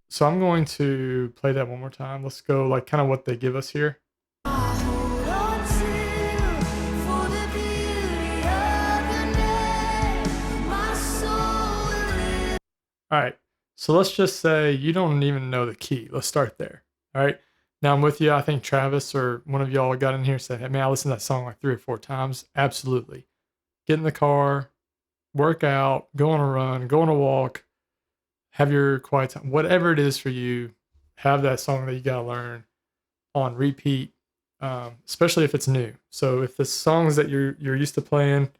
So I'm going to play that one more time. Let's go like kind of what they give us here. All right, so let's just say you don't even know the key. Let's start there. All right, now I'm with you. I think Travis or one of y'all got in here and said, hey, man, I listened to that song like 3 or 4 times. Absolutely. Get in the car, work out, go on a run, go on a walk, have your quiet time, whatever it is for you, have that song that you got to learn on repeat, especially if it's new. So if the songs that you're used to playing,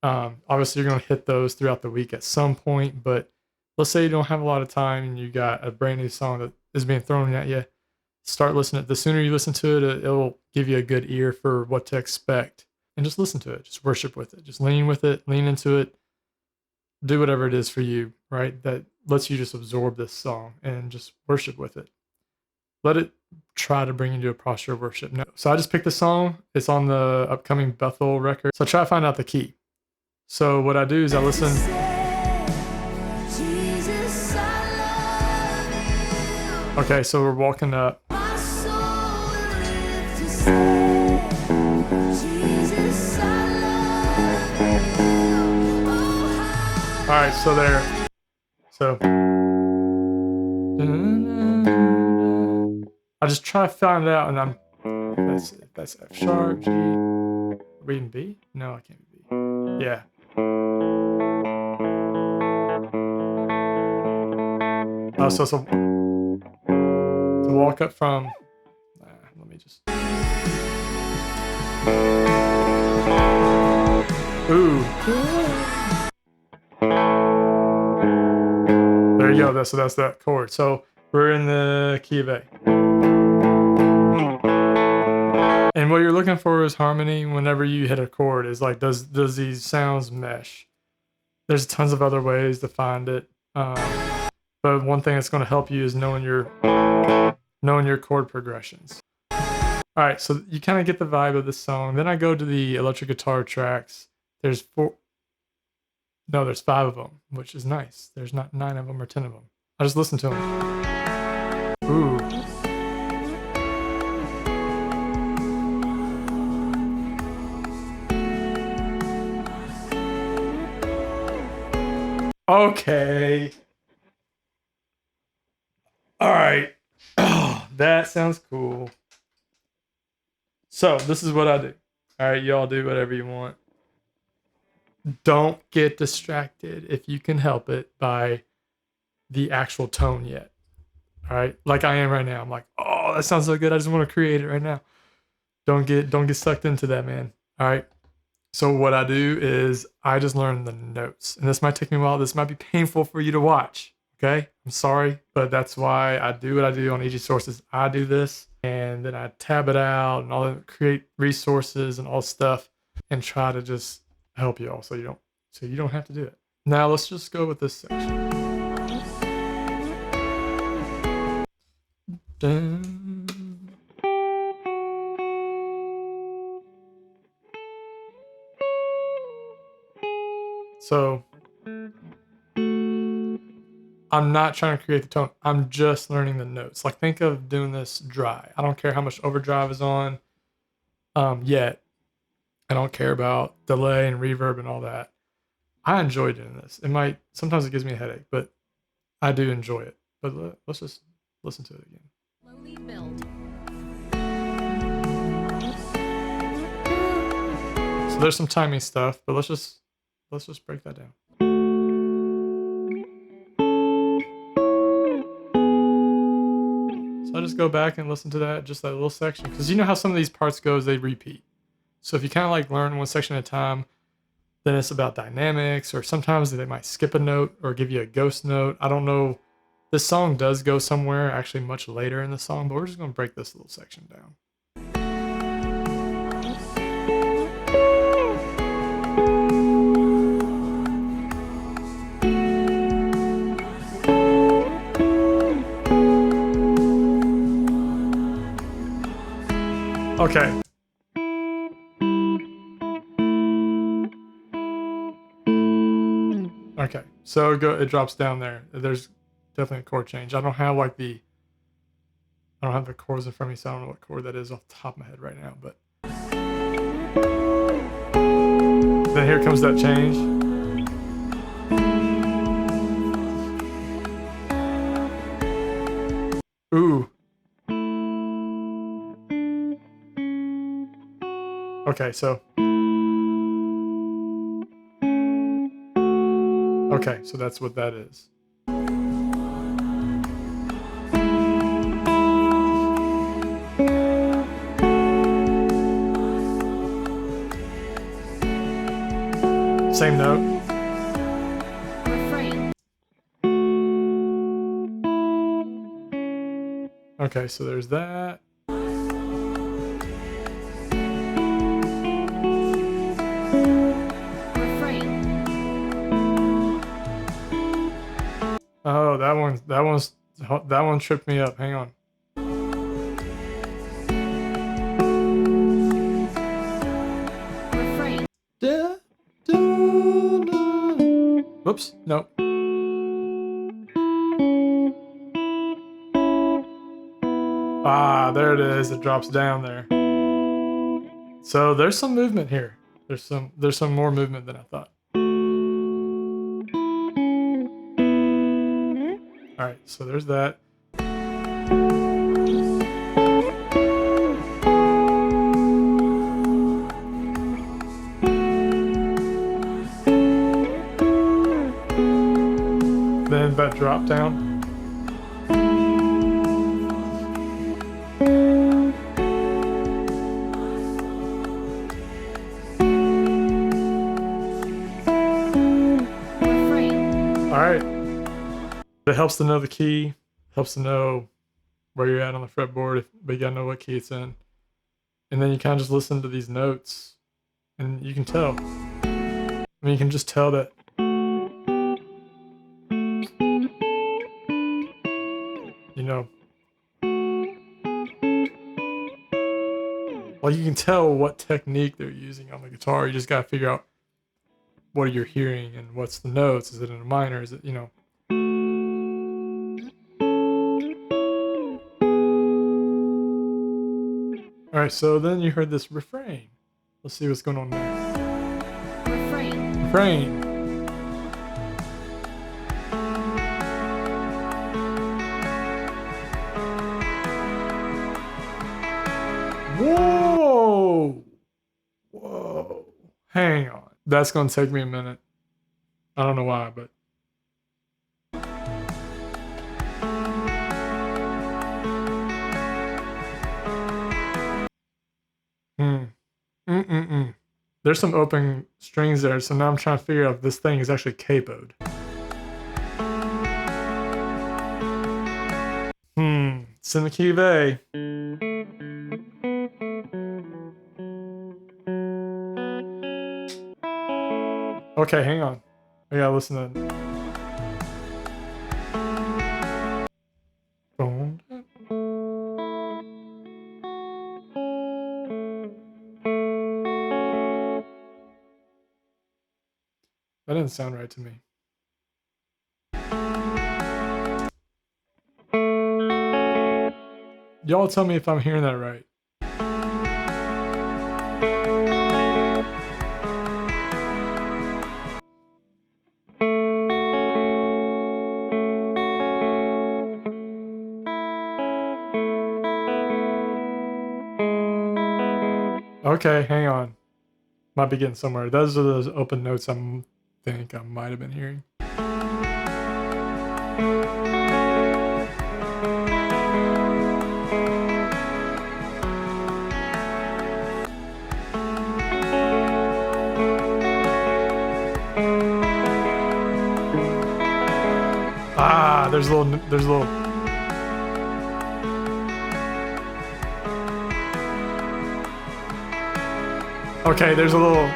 obviously you're going to hit those throughout the week at some point, but let's say you don't have a lot of time and you got a brand new song that is being thrown at you, start listening. The sooner you listen to it, it'll give you a good ear for what to expect, and just listen to it. Just worship with it. Just lean with it, lean into it. Do whatever it is for you, right? That lets you just absorb this song and just worship with it. Let it try to bring you to a posture of worship. No. So I just picked the song. It's on the upcoming Bethel record. So I try to find out the key. So what I do is I listen. Okay, so we're walking up. All right, so there. So I just try to find it out, and I'm that's F sharp, G. Are we in B? No, I can't be B. Yeah. So to walk up from. Let me just. Ooh. There you go. So that's that chord. So we're in the key of A. And what you're looking for is harmony whenever you hit a chord. Is like, does these sounds mesh? There's tons of other ways to find it. But one thing that's going to help you is knowing your chord progressions. All right, so you kind of get the vibe of the song. Then I go to the electric guitar tracks. There's 5 of them, which is nice. There's not 9 of them or 10 of them. I just listen to them. Ooh. Okay. All right. Oh, that sounds cool. So this is what I do. All right, y'all do whatever you want. Don't get distracted if you can help it by the actual tone yet. All right, like I am right now. I'm like, oh, that sounds so good. I just want to create it right now. Don't get sucked into that, man. All right. So what I do is I just learn the notes, and this might take me a while. This might be painful for you to watch. Okay, I'm sorry, but that's why I do what I do on DISO. I do this, and then I tab it out and all that, create resources and all stuff, and try to just help you all so you don't have to do it. Now let's just go with this section. Dun. So I'm not trying to create the tone. I'm just learning the notes. Like, think of doing this dry. I don't care how much overdrive is on yet. I don't care about delay and reverb and all that. I enjoy doing this. Sometimes it gives me a headache, but I do enjoy it. But let's just listen to it again. Slowly build. So there's some timing stuff, but let's just break that down. So I just go back and listen to that little section, because you know how some of these parts goes, they repeat. So if you kind of like learn one section at a time, then it's about dynamics, or sometimes they might skip a note or give you a ghost note. I don't know. This song does go somewhere actually much later in the song, but we're just going to break this little section down. Okay. Okay, so it drops down there. There's definitely a chord change. I don't have like the chords in front of me, so I don't know what chord that is off the top of my head right now. But then here comes that change. Ooh. Okay, so that's what that is. Same note. Refrain. Okay, so there's that. Refrain. Oh, that one tripped me up. Hang on. Refrain. Whoops, nope. Ah, there it is. It drops down there. So there's some movement here. There's some more movement than I thought. All right, so there's that. Then that drop down. It helps to know the key, helps to know where you're at on the fretboard, but you gotta know what key it's in. And then you kind of just listen to these notes, and you can tell. I mean, you can just tell that. You know, like you can tell what technique they're using on the guitar. You just gotta figure out what you're hearing and what's the notes. Is it in a minor? Is it, you know? All right, so then you heard this refrain. Let's see what's going on there. Refrain. Refrain. Whoa! Whoa. Hang on. That's going to take me a minute. I don't know why, but. There's some open strings there, so now I'm trying to figure out if this thing is actually capoed. It's in the key of A. Okay, hang on. I gotta listen to it. That didn't sound right to me. Y'all tell me if I'm hearing that right. Okay, hang on. Might be getting somewhere. Those are those open notes I think I might have been hearing. Ah, there's a little. Okay, there's a little.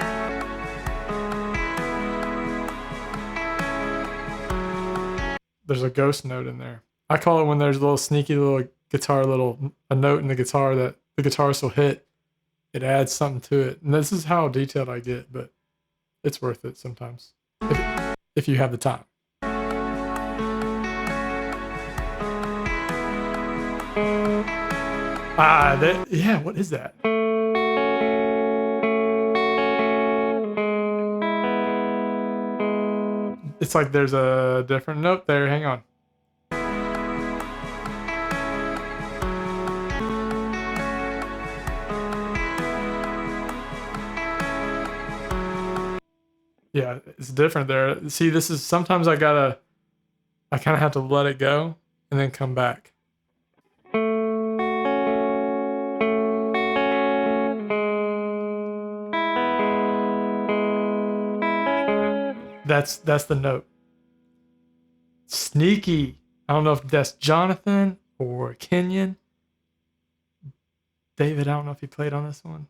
There's a ghost note in there. I call it when there's a little sneaky little guitar, a note in the guitar that the guitarist will hit. It adds something to it. And this is how detailed I get, but it's worth it sometimes. If you have the time. Yeah, what is that? It's like there's a different note there. Hang on. Yeah, it's different there. See, this is sometimes I kind of have to let it go and then come back. That's the note. Sneaky. I don't know if that's Jonathan or Kenyon. David, I don't know if he played on this one.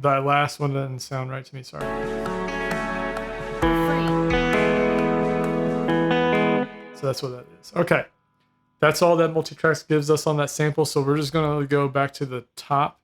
That last one didn't sound right to me. Sorry. So that's what that is. Okay. That's all that multi-tracks gives us on that sample. So we're just going to go back to the top.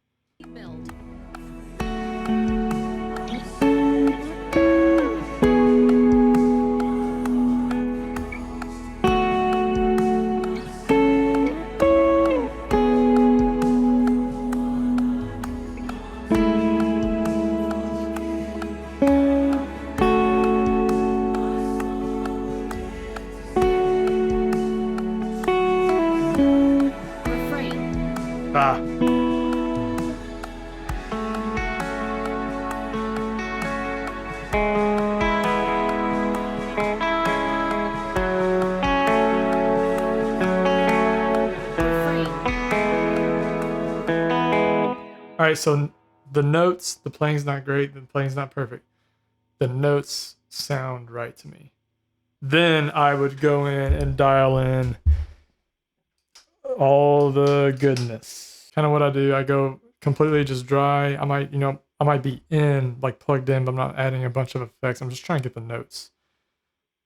All right, so the notes, the playing's not great, the playing's not perfect. The notes sound right to me. Then I would go in and dial in all the goodness. Kind of what I do. I go completely just dry. I might be in, like plugged in, but I'm not adding a bunch of effects. I'm just trying to get the notes.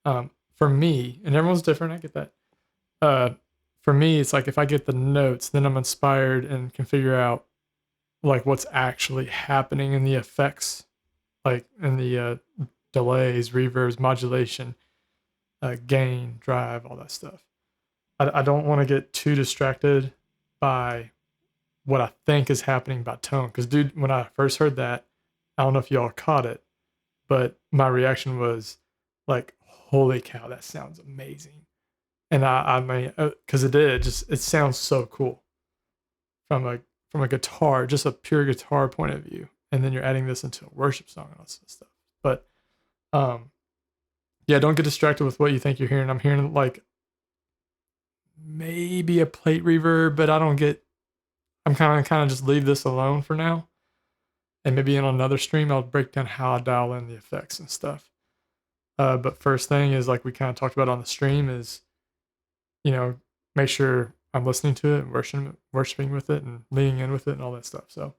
For me, and everyone's different, I get that. For me, it's like if I get the notes, then I'm inspired and can figure out like what's actually happening in the effects, like in the delays, reverbs, modulation, gain, drive, all that stuff. I don't want to get too distracted by what I think is happening by tone. Because, dude, when I first heard that, I don't know if y'all caught it, but my reaction was like, holy cow, that sounds amazing. And I mean, because it sounds so cool from a guitar, just a pure guitar point of view. And then you're adding this into a worship song and all this stuff. But yeah, don't get distracted with what you think you're hearing. I'm hearing like maybe a plate reverb, but I'm kind of just leave this alone for now. And maybe in another stream, I'll break down how I dial in the effects and stuff. But first thing is, like we kind of talked about on the stream, is, make sure I'm listening to it and worshiping with it and leaning in with it and all that stuff. So